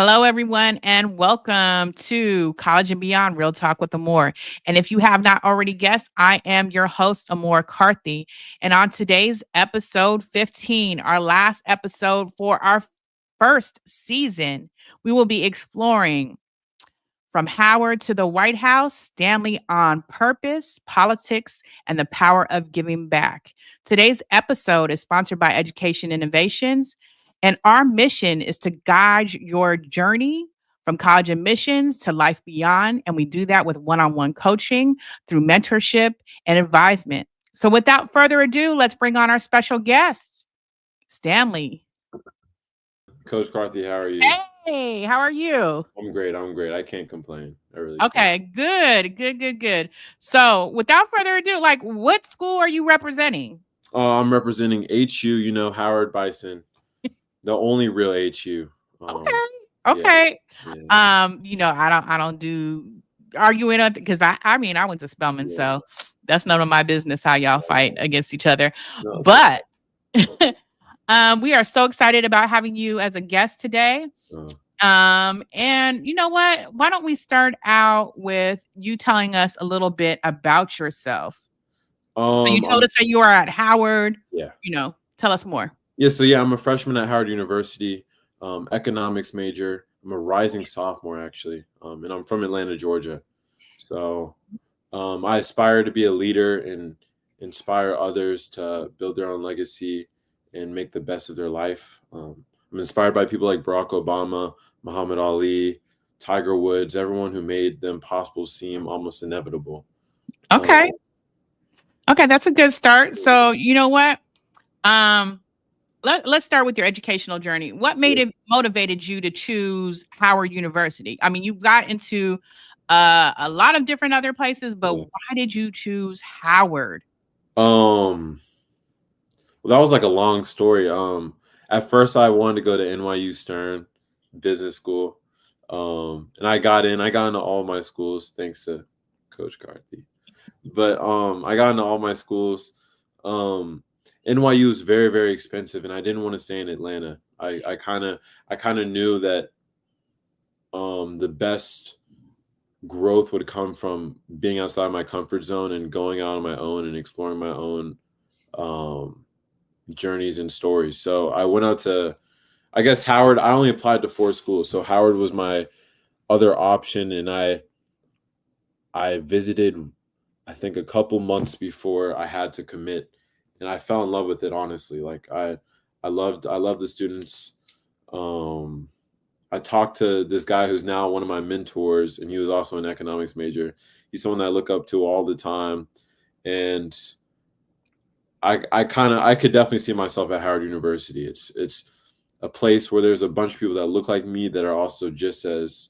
Hello, everyone, and welcome to College and Beyond Real Talk with Amore. And if you have not already guessed, I am your host, Amore Carthy. And on today's episode 15, our last episode for our first season, we will be exploring from Howard to the White House, Stanley on purpose, politics, and the power of giving back. Today's episode is sponsored by Education Innovations, and our mission is to guide your journey from college admissions to life beyond. And we do that with one on one coaching through mentorship and advisement. So, without further ado, let's bring on our special guest, Stanley. Coach Carthy, how are you? Hey, how are you? I'm great. I'm great. I can't complain. I really can't. Okay, good. So, without further ado, like, what school are you representing? I'm representing HU, Howard Bison, the only real HU. Okay. Yeah. I don't do arguing because I mean I went to Spelman, so that's none of my business how y'all fight against each other. No, But we are so excited about having you as a guest today. And you know what? Why don't we start out with you telling us a little bit about yourself? So you told us that you are at Howard. Yeah. Tell us more. Yeah, I'm a freshman at Howard University, economics major. I'm a rising sophomore, actually, and I'm from Atlanta, Georgia. So I aspire to be a leader and inspire others to build their own legacy and make the best of their life. I'm inspired by people like Barack Obama, Muhammad Ali, Tiger Woods, everyone who made the impossible seem almost inevitable. Okay, that's a good start. So you know what? Let's start with your educational journey. What motivated you to choose Howard University? I mean, you got into a lot of different other places, but why did you choose Howard? Well, that was like a long story. At first I wanted to go to NYU Stern Business School. And I got into all my schools thanks to Coach Carthy. But I got into all my schools. NYU is very, very expensive, and I didn't want to stay in Atlanta. I kind of knew that the best growth would come from being outside my comfort zone and going out on my own and exploring my own journeys and stories. So I went out to, I guess, Howard. I only applied to 4 schools, so Howard was my other option, and I visited, I think, a couple months before I had to commit. And I fell in love with it, honestly. Like I loved the students. I talked to this guy who's now one of my mentors, and he was also an economics major. He's someone that I look up to all the time. And I could definitely see myself at Howard University. It's a place where there's a bunch of people that look like me that are also just as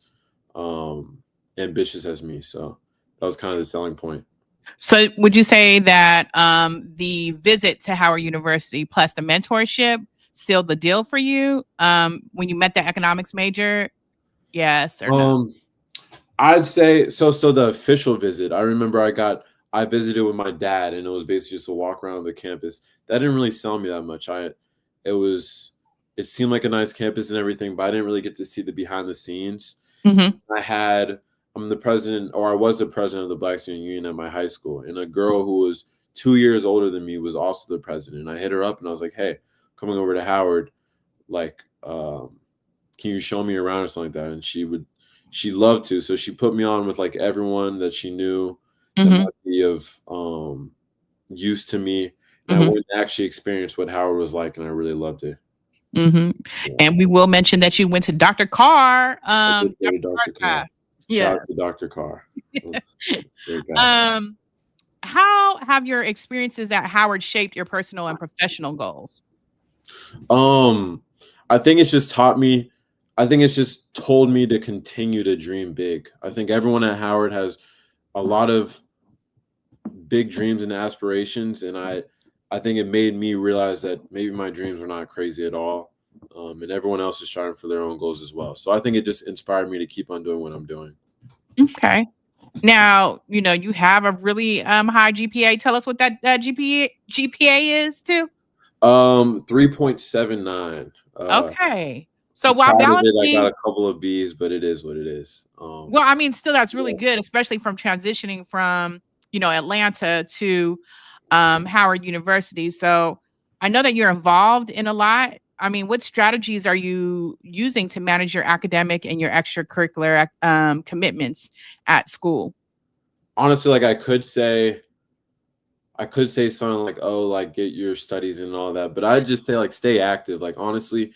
ambitious as me. So that was kind of the selling point. So would you say that the visit to Howard University plus the mentorship sealed the deal for you when you met the economics major? Yes or no? I'd say so. So the official visit, I remember I visited with my dad, and it was basically just a walk around the campus. That didn't really sell me that much. It seemed like a nice campus and everything, but I didn't really get to see the behind the scenes. Mm-hmm. I'm the president, or I was the president of the Black Student Union at my high school. And a girl who was 2 years older than me was also the president. I hit her up and I was like, hey, coming over to Howard, like, can you show me around or something like that? And she loved to. So she put me on with like everyone that she knew that might be of use to me. And I went and actually experienced what Howard was like, and I really loved it. Yeah. And we will mention that you went to Dr. Carr. Dr. Carr. Shout out to Dr. Carr. How have your experiences at Howard shaped your personal and professional goals? I think it's just told me to continue to dream big. I think everyone at Howard has a lot of big dreams and aspirations, and I think it made me realize that maybe my dreams were not crazy at all. And everyone else is striving for their own goals as well. So I think it just inspired me to keep on doing what I'm doing. Okay. Now, you have a really high GPA. Tell us what that GPA is too. 3.79. Okay. So while proud of it. I got balancing, a couple of B's, but it is what it is. well, I mean, still that's really Yeah. good, especially from transitioning from, Atlanta to Howard University. So I know that you're involved in a lot. I mean, what strategies are you using to manage your academic and your extracurricular commitments at school? Honestly, like I could say something like, oh, like get your studies and all that, but I'd just say like stay active. Like honestly,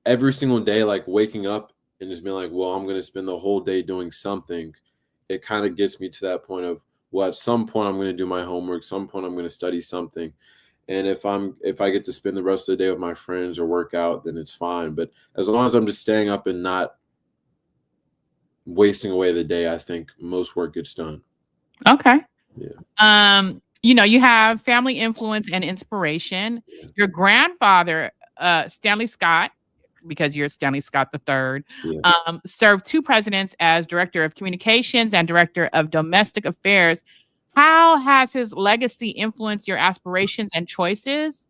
every single day, like waking up and just being like, well, I'm gonna spend the whole day doing something. It kind of gets me to that point of, well, at some point I'm gonna do my homework, some point I'm gonna study something. And if I get to spend the rest of the day with my friends or work out, then it's fine. But as long as I'm just staying up and not wasting away the day, I think most work gets done. Okay. Yeah. You have family influence and inspiration. Yeah. Your grandfather, Stanley Scott, because you're Stanley Scott III, Yeah. served two presidents as director of communications and director of domestic affairs. How has his legacy influenced your aspirations and choices?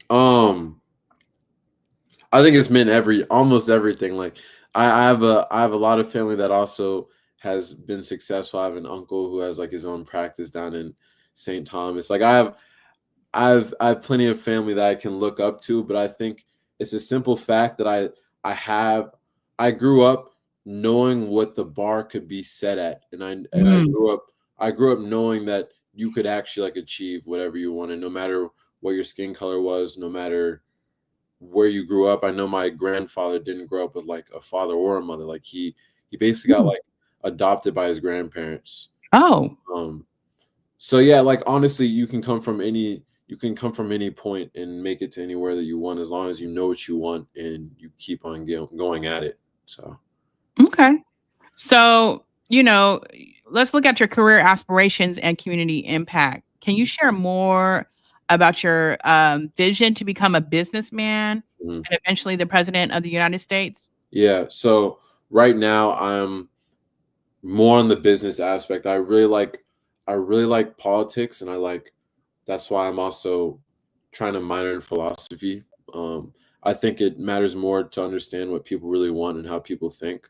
Um, I think it's meant almost everything. Like I have a lot of family that also has been successful. I have an uncle who has like his own practice down in St. Thomas. Like I have plenty of family that I can look up to, but I think it's a simple fact that I have I grew up knowing what the bar could be set at, and Mm. I grew up knowing that you could actually like achieve whatever you wanted, no matter what your skin color was, no matter where you grew up. I know my grandfather didn't grow up with like a father or a mother. Like he basically got Mm. like adopted by his grandparents. Oh, Um, so yeah, like honestly, you can come from any point and make it to anywhere that you want as long as you know what you want and you keep on going at it. So okay. So, let's look at your career aspirations and community impact. Can you share more about your vision to become a businessman mhm. and eventually the president of the United States? Yeah, so right now I'm more on the business aspect. I really like politics, and I like that's why I'm also trying to minor in philosophy. Um, I think it matters more to understand what people really want and how people think.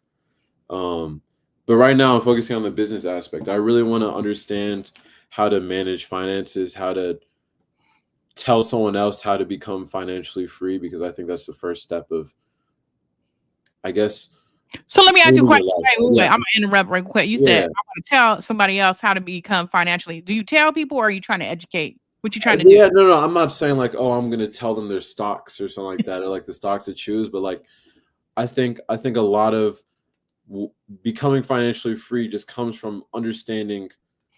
Um, but right now, I'm focusing on the business aspect. I really want to understand how to manage finances, how to tell someone else how to become financially free, because I think that's the first step of, I guess, So let me ask you a living question. your life. Wait, Yeah, I'm gonna interrupt real quick. You said I yeah. want to tell somebody else how to become financially. Do you tell people or are you trying to educate? What you trying to do? Yeah, no, no, I'm not saying like, oh, I'm gonna tell them their stocks or something like that, or like the stocks to choose, but like, I think a lot of w- becoming financially free just comes from understanding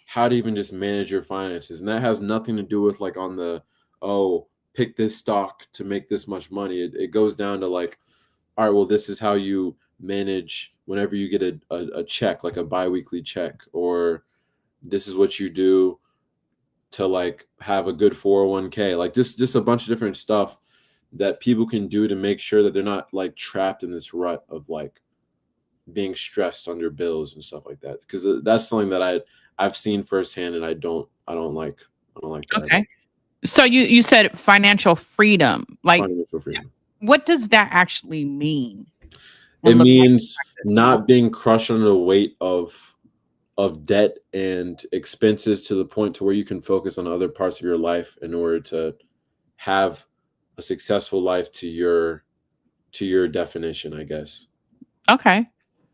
how to even just manage your finances, and that has nothing to do with like on the, oh, pick this stock to make this much money. It goes down to like, all right, well, this is how you manage whenever you get a check, like a biweekly check, or this is what you do to like have a good 401k, like just a bunch of different stuff that people can do to make sure that they're not like trapped in this rut of like being stressed under bills and stuff like that, because that's something that I've seen firsthand, and I don't like that at all. Okay. So you said financial freedom. Like, Financial freedom. what does that actually mean It when looking at means this? not being crushed under the weight of debt and expenses to the point to where you can focus on other parts of your life in order to have a successful life to your definition, I guess. Okay.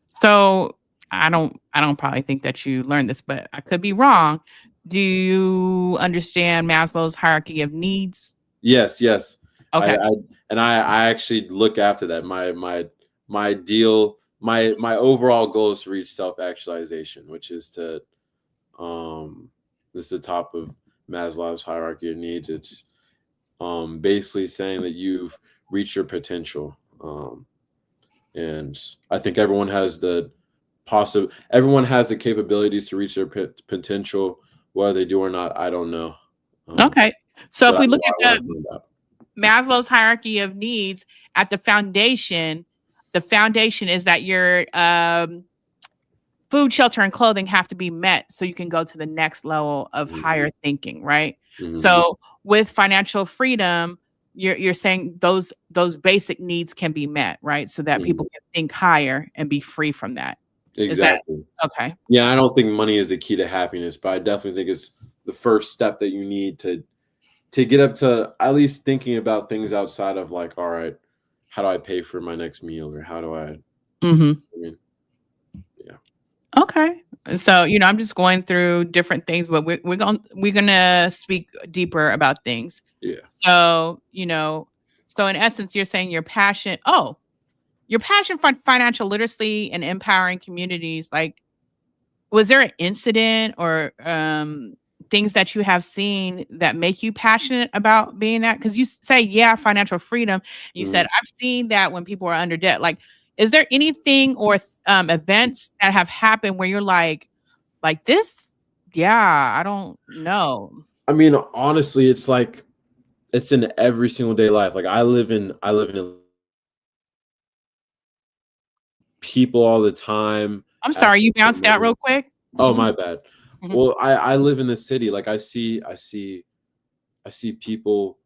So I don't probably think that you learned this, but I could be wrong. Do you understand Maslow's hierarchy of needs? Yes, yes. Okay. I and I actually look after that. My ideal my overall goal is to reach self-actualization, which is to um this is the top of Maslow's hierarchy of needs. It's basically saying that you've reached your potential. And I think everyone has the capabilities to reach their potential. Whether they do or not, I don't know. Um, Okay. So but if we look I at want to the find out. Maslow's hierarchy of needs at the foundation is that your food, shelter, and clothing have to be met so you can go to the next level of Mhm, higher thinking, right? mhm. So with financial freedom, you're saying those basic needs can be met, right? So that people Mhm. can think higher and be free from that. Is that Exactly. okay? Yeah, I don't think money is the key to happiness, but I definitely think it's the first step that you need to get up to at least thinking about things outside of like, all right, how do I pay for my next meal or how do Mhm. I mean, yeah, Okay. And so, I'm just going through different things, but we're gonna speak deeper about things. yeah. So, so in essence, you're saying your passion for financial literacy and empowering communities. Like, was there an incident or things that you have seen that make you passionate about being that? Because you say, yeah, financial freedom. You said, Mhm. I've seen that when people are under debt. Like, is there anything or events that have happened where you're like this? Yeah, I don't know. I mean, honestly, it's like it's in every single day life. Like I live in people all the time I'm sorry, you asking for bounced out money. real quick. Oh, my bad. Mhm, Well, I live in the city. Like I see people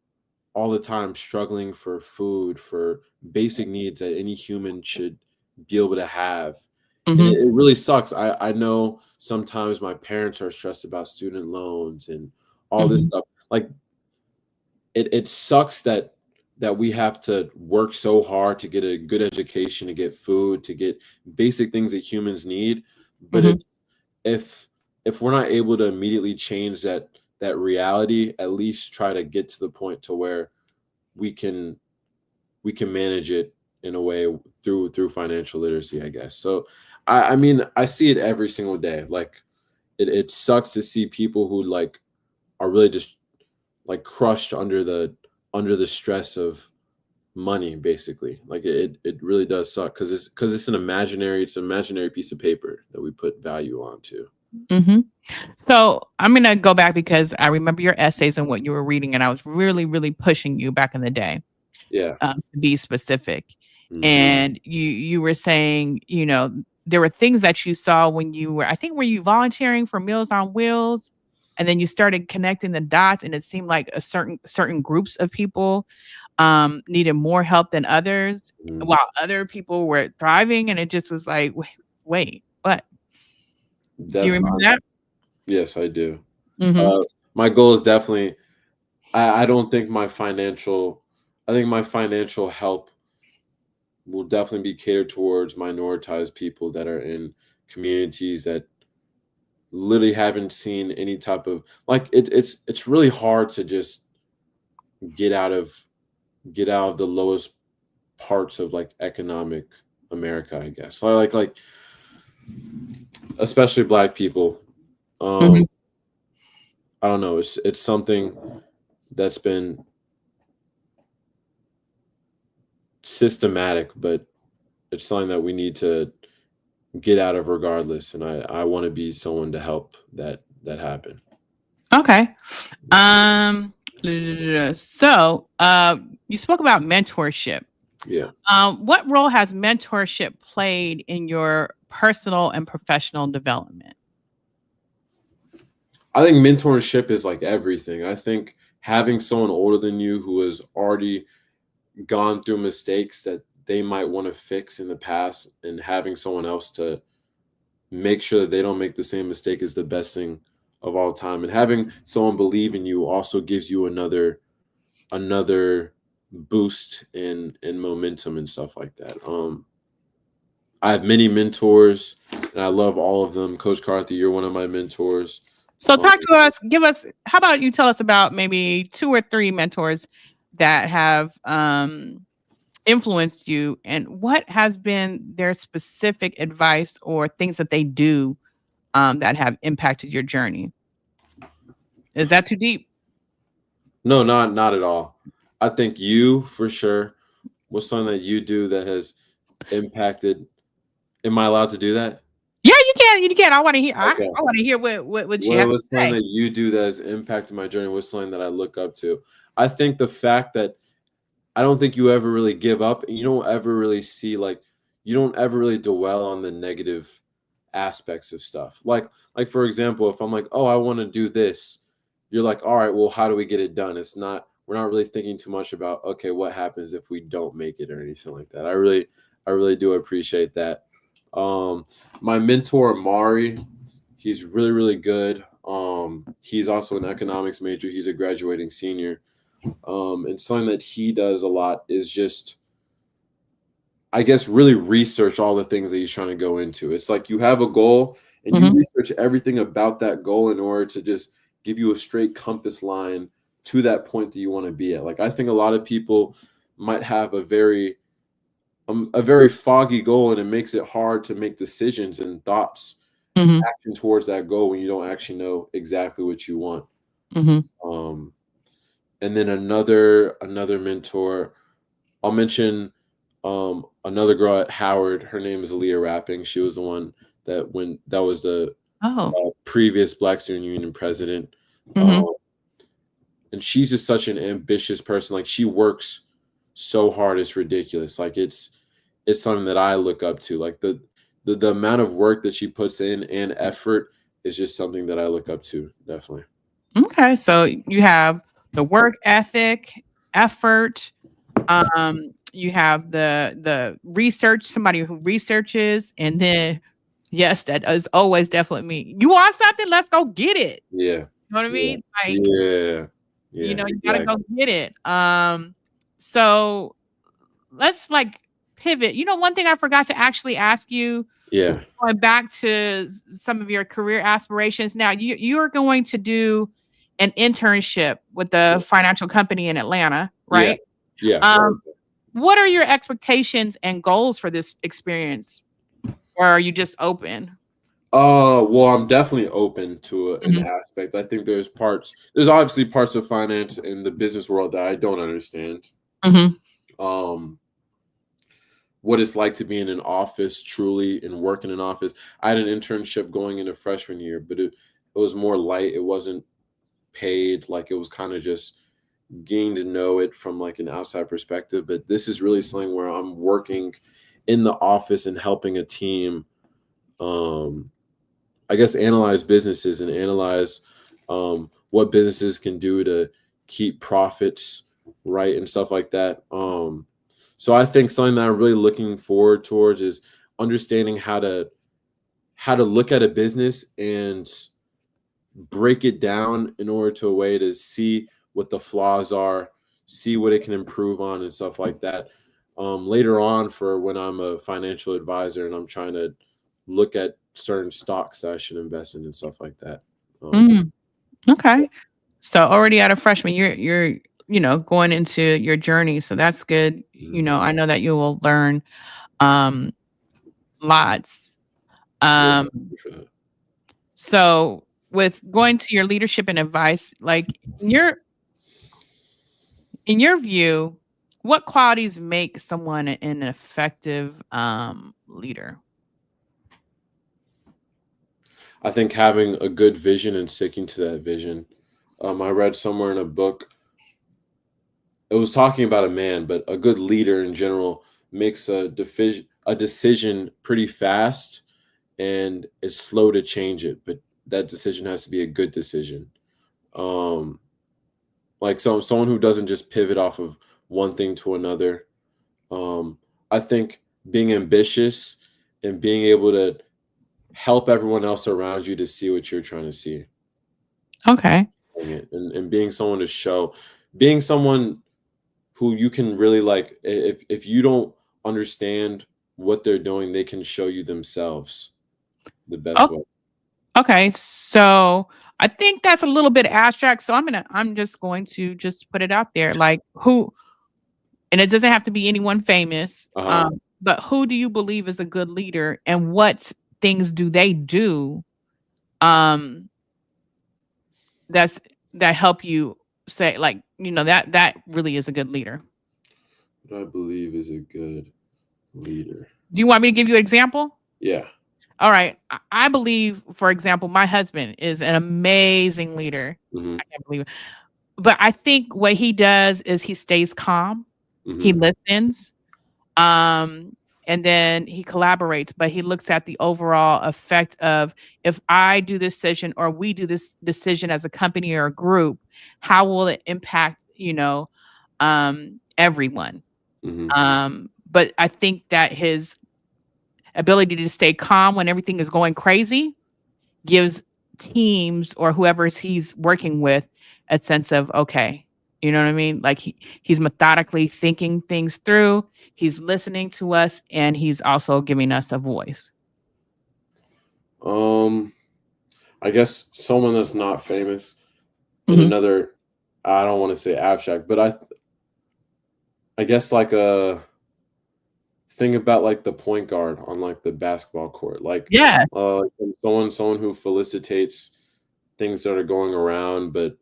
all the time struggling for food, for basic needs that any human should be able to have. And it, mhm, it really sucks. I know sometimes my parents are stressed about student loans and all this mhm, stuff. Like it sucks that we have to work so hard to get a good education, to get food, to get basic things that humans need. But mhm, if if we're not able to immediately change that reality, at least try to get to the point to where we can we can manage it in a way through financial literacy, I guess. So I mean I see it every single day. Like it sucks to see people who like are really just like crushed under the stress of money basically. Like it really does suck because it's an imaginary piece of paper that we put value onto. mhm. So I'm gonna go back because I remember your essays and what you were reading, and I was really, really pushing you back in the day. Yeah. To be specific. Hmm. And you were saying, there were things that you saw when you were, I think, were you volunteering for Meals on Wheels? And then you started connecting the dots, and it seemed like a certain groups of people needed more help than others, Hmm. while other people were thriving. And it just was like, wait, what? Do you remember that? Yes, I do. Hmm. Uh, my goal is definitely. I don't think my financial. I think my financial help will definitely be catered towards minoritized people that are in communities that literally haven't seen any type of like it's really hard to just get out of get out of the lowest parts of like economic America, I guess. So like especially black people. Um Hmm. I don't know, it's something that's been systematic, but it's something that we need to get out of regardless. And I want to be someone to help that happen. Okay. Um, so you spoke about mentorship. Yeah. What role has mentorship played in your personal and professional development? I think mentorship is like everything. I think having someone older than you who has already gone through mistakes that they might want to fix in the past and having someone else to make sure that they don't make the same mistake is the best thing of all time. And having someone believe in you also gives you another boost in momentum and stuff like that. I have many mentors and I love all of them. Coach Carthy, you're one of my mentors. So Um, talk to us, give us how about you tell us about maybe 2 or 3 mentors that have influenced you, and what has been their specific advice or things that they do that have impacted your journey? Is that too deep? no, not at all. I think you for sure. What's something that you do that has impacted? Am I allowed to do that? Yeah, you can. You can. I want to hear. Okay. I want to hear what you What have to was something say. that you do that has impacted my journey? What's something that I look up to? I think the fact that I don't think you ever really give up and you don't ever really see like you don't ever really dwell on the negative aspects of stuff. Like for example, if I'm like, "Oh, I want to do this." You're like, "All right, well, how do we get it done?" It's not we're not really thinking too much about, okay, what happens if we don't make it or anything like that. I really do appreciate that. Um, my mentor Mari, he's really really good. He's also an economics major. He's a graduating senior. And something that he does a lot is just, I guess, really research all the things that he's trying to go into. It's like you have a goal and you Mm-hmm. research everything about that goal in order to just give you a straight compass line to that point that you want to be at. Like I think a lot of people might have a very foggy goal, and it makes it hard to make decisions and thoughts Mm-hmm. action towards that goal when you don't actually know exactly what you want. Mm-hmm. Um, and then another mentor, I'll mention another girl at Howard. Her name is Aaliyah Rapping. She was the one that was the Oh. previous Black Student Union president. Mm-hmm. Um, and she's just such an ambitious person. Like she works so hard, it's ridiculous. Like it's something that I look up to. Like the amount of work that she puts in and effort is just something that I look up to, definitely. Okay. So you have the work ethic, effort. You have the research, somebody who researches, and then yes, that is always definitely me. You want something? Let's go get it. Yeah. You know what I Yeah. mean? Like, Yeah. Yeah. you gotta Exactly. go get it. So let's like pivot. One thing I forgot to actually ask you, Yeah. going back to some of your career aspirations. Now you are going to do an internship with the financial company in Atlanta, Yeah. right? Yeah. Um, what are your expectations and goals for this experience? Or are you just open? Well, I'm definitely open to an Mhm, aspect. I think there's obviously parts of finance in the business world that I don't understand. mhm, Um, what it's like to be in an office truly and work in an office. I had an internship going into freshman year, but it was more light. It wasn't paid. Like it was kind of just getting to know it from like an outside perspective. But this is really something where I'm working in the office and helping a team, um, I guess, analyze businesses and analyze what businesses can do to keep profits right and stuff like that. So I think something that I'm really looking forward towards is understanding how to look at a business and break it down in order to a way to see what the flaws are, see what it can improve on, and stuff like that. Later on, for when I'm a financial advisor and I'm trying to look at certain stocks that I should invest in and stuff like that. Um, mhm. Okay. So already at a freshman, you're going into your journey. So that's good. mhm. I know that you will learn um lots. Yeah, Um for that. so with going to your leadership and advice, like in your view, what qualities make someone an effective leader? I think having a good vision and sticking to that vision. I read somewhere in a book, it was talking about a man, but a good leader in general makes a decision pretty fast and is slow to change it. But that decision has to be a good decision. Um, like someone who doesn't just pivot off of one thing to another. Um, I think being ambitious and being able to help everyone else around you to see what you're trying to see. Okay. And being someone to show, being someone who you can really like, if you don't understand what they're doing, they can show you themselves the best Oh, way. okay. So I think that's a little bit abstract. So I'm just going to just put it out there. Like who, and it doesn't have to be anyone famous. Uh-huh. But who do you believe is a good leader, and what things do they do um that's that help you say, like, that really is a good leader? What I believe is a good leader. Do you want me to give you an example? Yeah. All right. I believe, for example, my husband is an amazing leader. Hmm. I can't believe it. But I think what he does is he stays calm. He Hmm. listens. Um, and then he collaborates, but he looks at the overall effect of, if I do this decision or we do this decision as a company or a group, how will it impact everyone. Hmm. But I think that his ability to stay calm when everything is going crazy gives teams or whoever he's working with a sense of, okay, you know what I mean? Like he's methodically thinking things through, he's listening to us, and he's also giving us a voice. Um, I guess someone that's not famous in Hmm. another, I don't want to say abstract, but I guess like a thing about like the point guard on like the basketball court, Yeah. like someone who felicitates things that are going around, but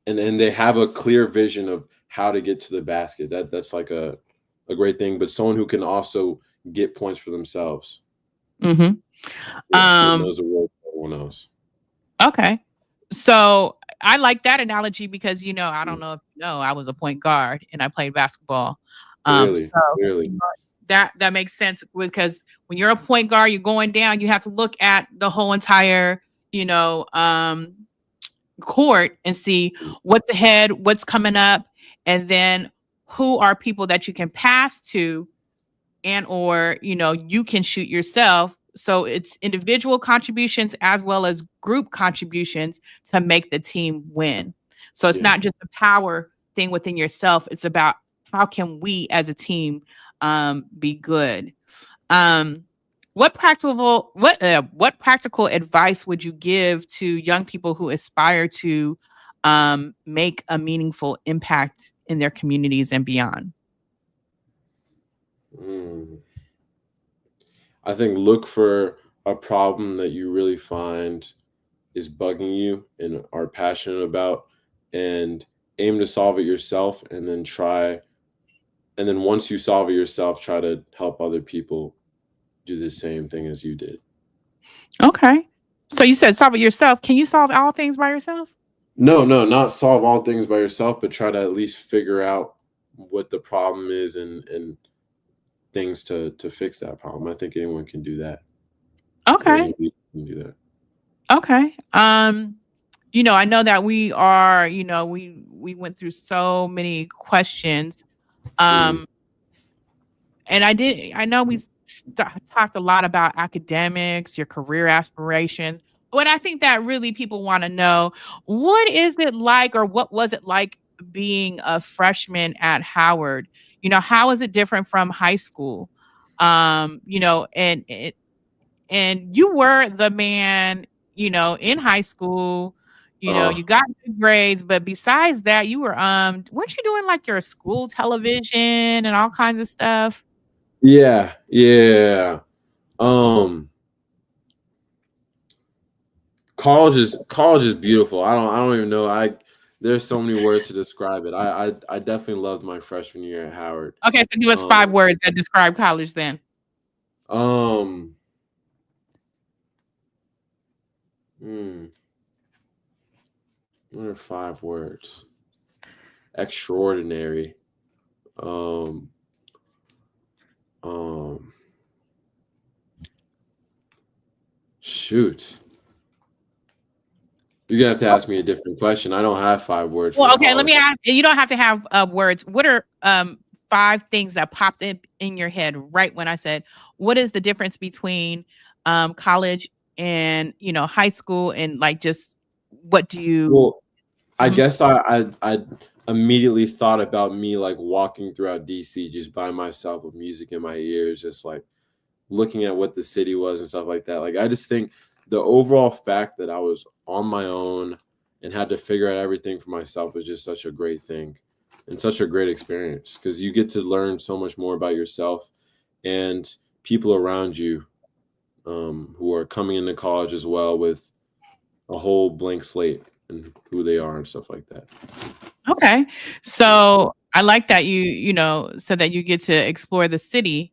and they have a clear vision of how to get to the basket. That's like a great thing, but someone who can also get points for themselves. Hmm. Yeah, but Um, knows the role of everyone else. okay. So I like that analogy because I don't Mm. know if I was a point guard and I played basketball. Clearly, So you clearly. know, that makes sense because when you're a point guard, you're going down, you have to look at the whole entire, you know, court and see Mm. what's ahead, what's coming up, and then who are people that you can pass to and or you can shoot yourself. So it's individual contributions as well as group contributions to make the team win. So it's Yeah. not just a power thing within yourself, it's about how can we as a team be good. um what practical advice would you give to young people who aspire to make a meaningful impact in their communities and beyond? Mm. I think look for a problem that you really find is bugging you and are passionate about, and aim to solve it yourself, and then once you solve it yourself, try to help other people do the same thing as you did. Okay. So you said solve it yourself. Can you solve all things by yourself? No, no, not solve all things by yourself, but try to at least figure out what the problem is, and things to fix that problem. I think anyone can do that, or Okay. any leader can do that. Okay. I know that we are, we went through so many questions. Mhm. Um, and I know we talked a lot about academics, your career aspirations, but I think that really people want to know, what is it like or what was it like being a freshman at Howard? How is it different from high school? And you were the man, in high school, Uh, you got good grades, but besides that, you weren't you doing like your school television and all kinds of stuff? yeah, yeah. Um, college is beautiful. I don't even know. There's so many words to describe it. I definitely loved my freshman year at Howard. Okay, so give us Um, 5 words that describe college then. um, hmm, what are 5 words? Extraordinary. Um, um, shoot. You're gonna have to ask me a different question. I don't have 5 words for Well, okay, let college. me ask you don't have to have, words. What are, 5 things that popped in your head right when I said, "What is the difference between, college and, high school?" And, like, just what do you Well, I Mhm. guess I immediately thought about me like walking throughout DC just by myself with music in my ears, just like looking at what the city was and stuff like that. Like I just think the overall fact that I was on my own and had to figure out everything for myself was just such a great thing and such a great experience because you get to learn so much more about yourself and people around you, who are coming into college as well with a whole blank slate and who they are and stuff like that. Okay. Yeah. So, I like that said that you get to explore the city.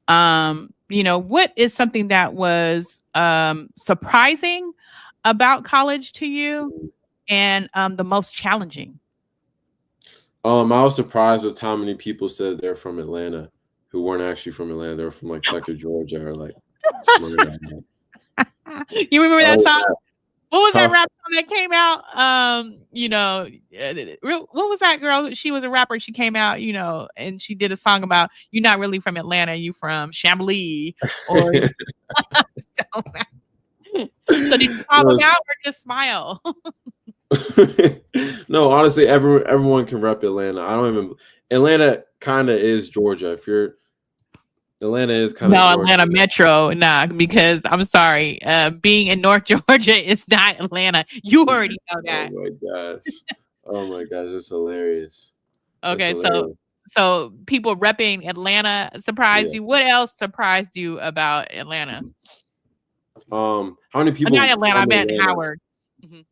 What is something that was, surprising about college to you and, the most challenging? I was surprised with how many people said they're from Atlanta who weren't actually from Atlanta. They were from like Tucker, Georgia, or like Smyrna. You remember that Oh, song? What was that Huh? rap song that came out? What was that girl? She was a rapper. She came out, and she did a song about you're not really from Atlanta, you from Chamblee or So did you call them No, out or just smile? no, honestly, everyone can rep Atlanta. I don't even Atlanta kind of is Georgia. If you're Atlanta is kind of No, Georgia. Atlanta Metro, nah, because I'm sorry, being in North Georgia is not Atlanta. You already know Oh that. my gosh. Oh my gosh, that's hilarious. That's Okay, so hilarious. so people repping Atlanta surprised Yeah. you. What else surprised you about Atlanta? How many Not people Atlanta, I from meant Atlanta? Howard. Mhm.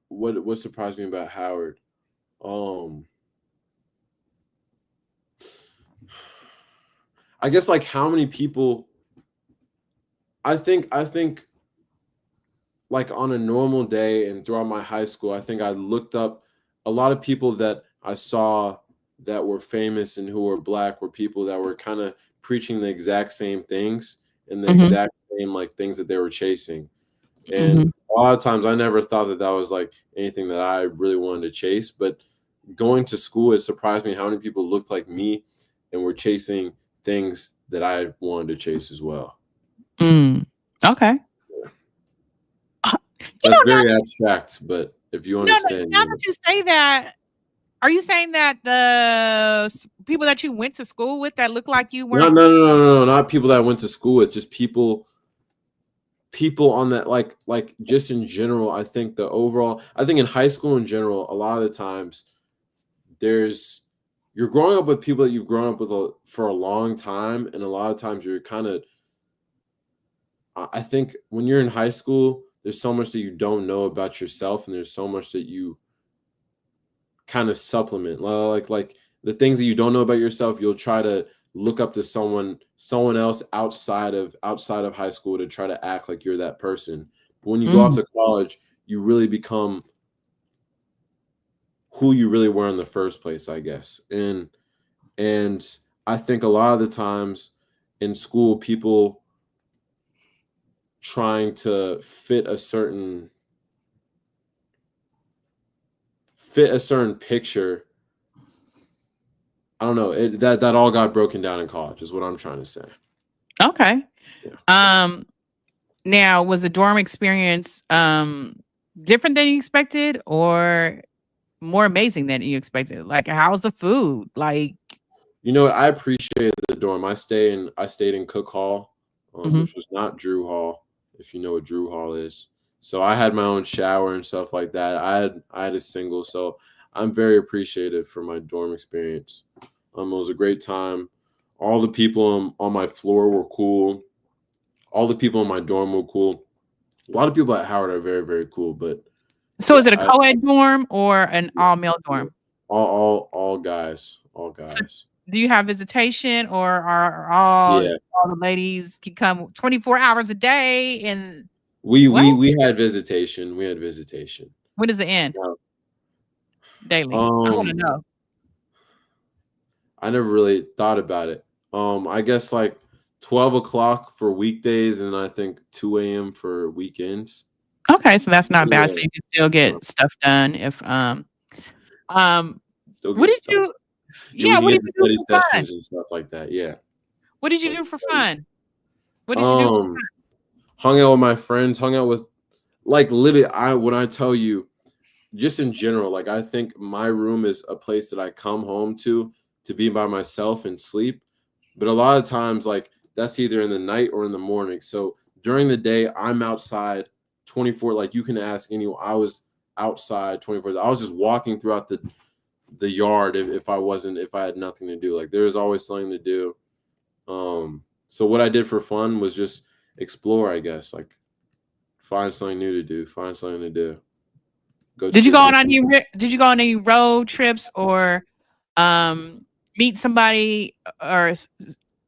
What surprised me about Howard? Um, I guess like how many people I think like on a normal day and throughout my high school, I think I looked up a lot of people that I saw that were famous and who were black were people that were kind of preaching the exact same things and the Mhm, exact same like things that they were chasing. And mhm. a lot of times I never thought that that was like anything that I really wanted to chase, but going to school, it surprised me how many people looked like me and were chasing things that I wanted to chase as well. Mm, okay. Uh, you That's know, now very that abstract, but if you no, no, understand, now that you say that, are you saying that the people that you went to school with that look like you no, weren't no, no, no, no, no, not people that I went to school with, just people on that like just in general. I think the overall, I think in high school in general, a lot of the times there's you're growing up with people that you've grown up with for a long time, and a lot of times you're kind of I think when you're in high school, there's so much that you don't know about yourself, and there's so much that you kind of supplement. Like the things that you don't know about yourself, you'll try to look up to someone else outside of high school to try to act like you're that person. But when you go off mm, to college, you really become who you really were in the first place, I guess. And I think a lot of the times in school, people trying to fit a certain picture. I don't know. That all got broken down in college is what I'm trying to say. okay. Yeah. Um, Now was the dorm experience, different than you expected or more amazing than you expected? Like, how's the food? Like You know what? I appreciated the dorm. I stayed in Cook Hall, mhm, which was not Drew Hall, if you know what Drew Hall is. So I had my own shower and stuff like that. I had a single, so I'm very appreciative for my dorm experience. It was a great time. All the people on my floor were cool. All the people in my dorm were cool. A lot of people at Howard are very, very cool, but so yeah, is it a I co-ed dorm or an yeah, all-male yeah. dorm? All guys, all So guys. do you have visitation or are all the ladies can come 24 hours a day and We what? we we had visitation. We had visitation. When does it end Yeah. daily? I wanna Um, know. I never really thought about it. I guess like 12 o'clock for weekdays, and I think 2 a.m. for weekends. Okay, so that's not bad. Yeah, So you can still no, get stuff done if, um, still what get did stuff. you Yeah, we yeah, can what get did the you do study for fun? sessions and stuff like that. Yeah, What did you like do for study. fun? What did you do? Um, Hung out with my friends. Hung out with like literally. When I tell you, just in general, like I think my room is a place that I come home to be by myself and sleep. But a lot of times, like that's either in the night or in the morning. So during the day, I'm outside 24. Like you can ask anyone. I was outside 24. I was just walking throughout the yard if I had nothing to do. Like there was always something to do. So what I did for fun was just explore, I guess. Like find something new to do, find something to do. Go Did you to go go on any did you go on any road trips or, um, meet somebody or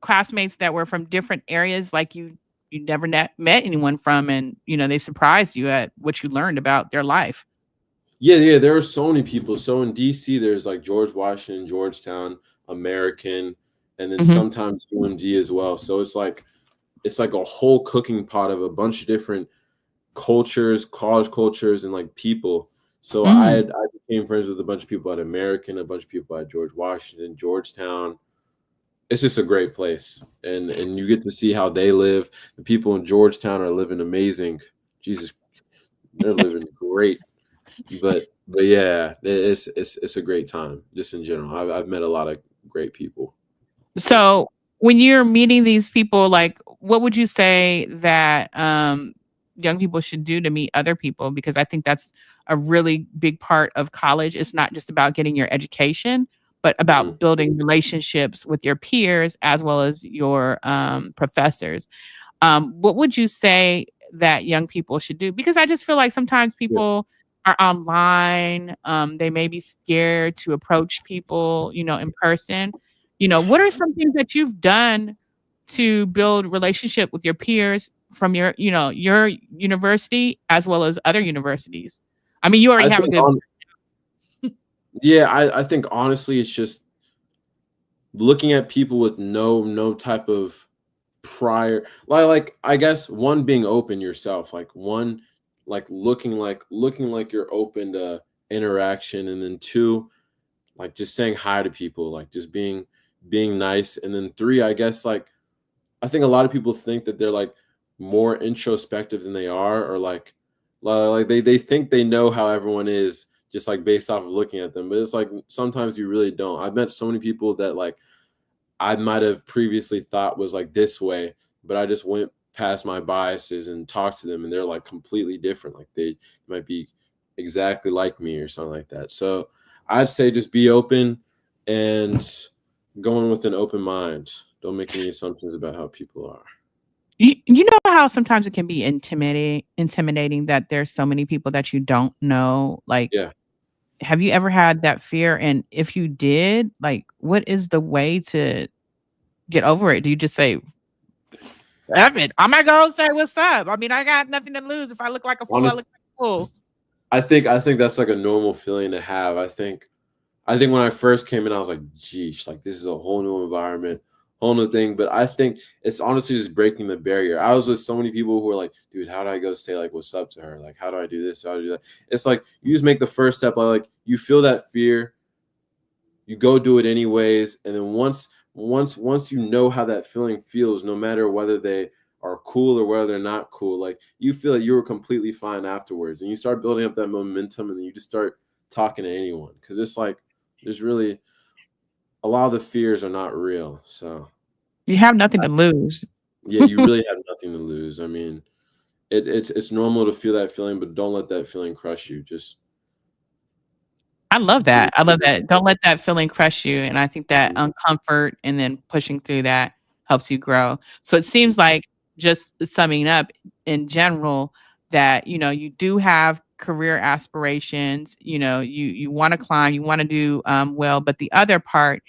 classmates that were from different areas, like you never met anyone from and, they surprised you at what you learned about their life? Yeah, yeah, there are so many people. So in DC, there's like George Washington, Georgetown, American, and then Mhm. sometimes UMD as well. So it's like a whole cooking pot of a bunch of different cultures, college cultures, and like people. So Mm. I became friends with a bunch of people at American, a bunch of people at George Washington, Georgetown. It's just a great place, and you get to see how they live. The people in Georgetown are living amazing. Jesus, they're living great. But yeah, it's a great time just in general. I've met a lot of great people. So when you're meeting these people, like, what would you say that young people should do to meet other people? Because I think that's a really big part of college. It's not just about getting your education, but Mhm. about building relationships with your peers as well as your professors. What would you say that young people should do? Because I just feel like sometimes Yeah. people are online. They may be scared to approach people, in person. What are some things that you've done to build relationship with your peers from your university as well as other universities? I mean, you already I have a think good. yeah, I think honestly it's just looking at people with no type of prior like I guess one being open yourself, like one looking like you're open to interaction, and then two, like just saying hi to people, like just being nice, and then three, I guess like I think a lot of people think that they're like more introspective than they are, or like they think they know how everyone is just like based off of looking at them. But it's like sometimes you really don't. I've met so many people that like I might have previously thought was like this way, but I just went past my biases and talked to them and they're like completely different. Like they might be exactly like me or something like that. So I'd say just be open and going with an open mind. Don't make any assumptions about how people are. You know how sometimes it can be intimidating that there's so many people that you don't know. Like, Yeah. have you ever had that fear? And if you did, like, what is the way to get over it? Do you just say, "F it, I'm gonna go say what's up"? I mean, I got nothing to lose. If I look like a fool, I look Honest like a fool. I think that's like a normal feeling to have. I think when I first came in, I was like, geesh, like this is a whole new environment, whole new thing. But I think it's honestly just breaking the barrier. I was with so many people who were like, dude, how do I go say like what's up to her? Like, how do I do this? How do I do that? It's like you just make the first step. Like you feel that fear, you go do it anyways, and then once you know how that feeling feels, no matter whether they are cool or whether they're not cool, like you feel like you were completely fine afterwards, and you start building up that momentum, and then you just start talking to anyone because it's like there's really a lot of the fears are not real. So You have nothing to lose. yeah, you really have nothing to lose. I mean, it's normal to feel that feeling, but don't let that feeling crush you. Just I love do that. what I you love that. Don't let that feeling crush you, and I think that do. uncomfort and then pushing through that helps you grow. So it Mhm. seems like, just summing up in general, that, you do have career aspirations, you wanna climb, you wanna do, well, but the other part,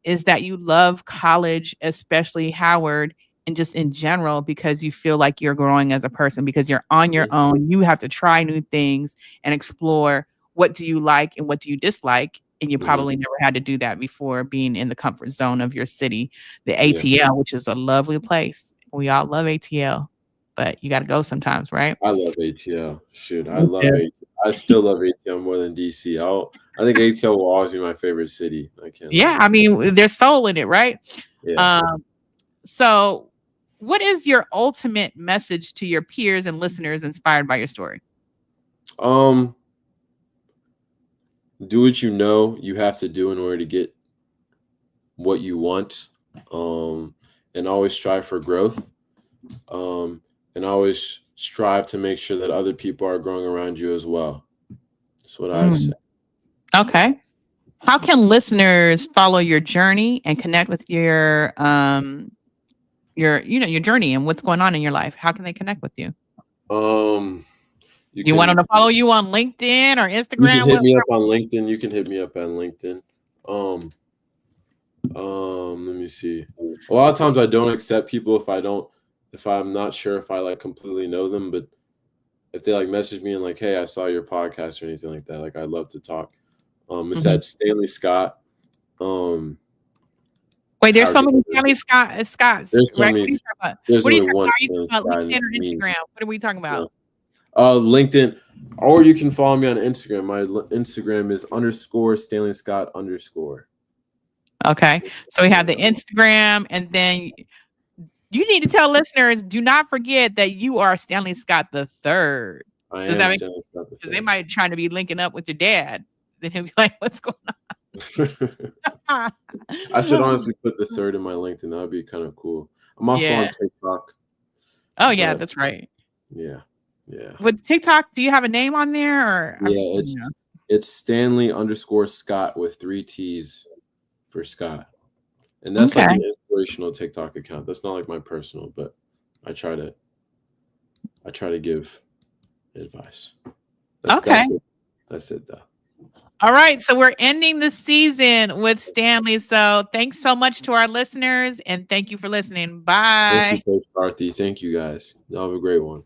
is that you love college, especially Howard, and just in general because you feel like you're growing as a person because you're on your Mhm. own. You have to try new things and explore what do you like and what do you dislike, and you Mhm. probably never had to do that before being in the comfort zone of your city, the Yeah. ATL, which is a lovely place. We all love ATL, but you gotta go sometimes, right? I love ATL. Shoot, I Me love too. ATL. I still love ATL more than DC. I think ATL will always be my favorite city. I can't lie. Yeah, I mean, there's soul in it, right? Yeah. Um, so what is your ultimate message to your peers and listeners inspired by your story? Um, do what you know you have to do in order to get what you want. Um, and always strive for growth. Um, and always strive to make sure that other people are growing around you as well. That's what I'd say. Mm, okay. How can listeners follow your journey and connect with your journey and what's going on in your life? How can they connect with you? Um, you Do you want them can to follow you on LinkedIn or you can Instagram? hit What, me where up on LinkedIn. You can hit me up on LinkedIn. Um, let me see. A lot of times I don't accept people if I'm not sure if I like completely know them, but if they like message me and like, hey, I saw your podcast or anything like that, like I'd love to talk. It's Mhm. at Stanley Scott. Um, Wait, there's so however, many Stanley Scott's, there's so right? many. What are you talking about? There's What are you only talking one about? Are you Stanley talking about Scott, and LinkedIn it's or me. Instagram? What are we talking No, about? LinkedIn, or you can follow me on Instagram. My Instagram is _ Stanley Scott _ Okay. So we have the Yeah, Instagram, and then you need to tell listeners, do not forget that you are Stanley Scott the third. I Does am that make Stanley Scott because they the might trying to be linking up with your dad. Then he'll be like, what's going third. on? I should honestly put the third in my LinkedIn. That would be kind of cool. I'm also on Yeah. TikTok, Oh yeah, but that's right. yeah, yeah, With TikTok, do you have a name on there or yeah. yeah. It's Stanley _ Scott with 3 T's for Scott, and that's like Okay. an inspirational TikTok account. That's not like my personal, but I try to give advice. Okay. That's it. That's it though. All right. So we're ending the season with Stanley. So thanks so much to our listeners and thank you for listening. Thank you, Bye. Coach Carthy. Thank you guys. Y'all have a great one.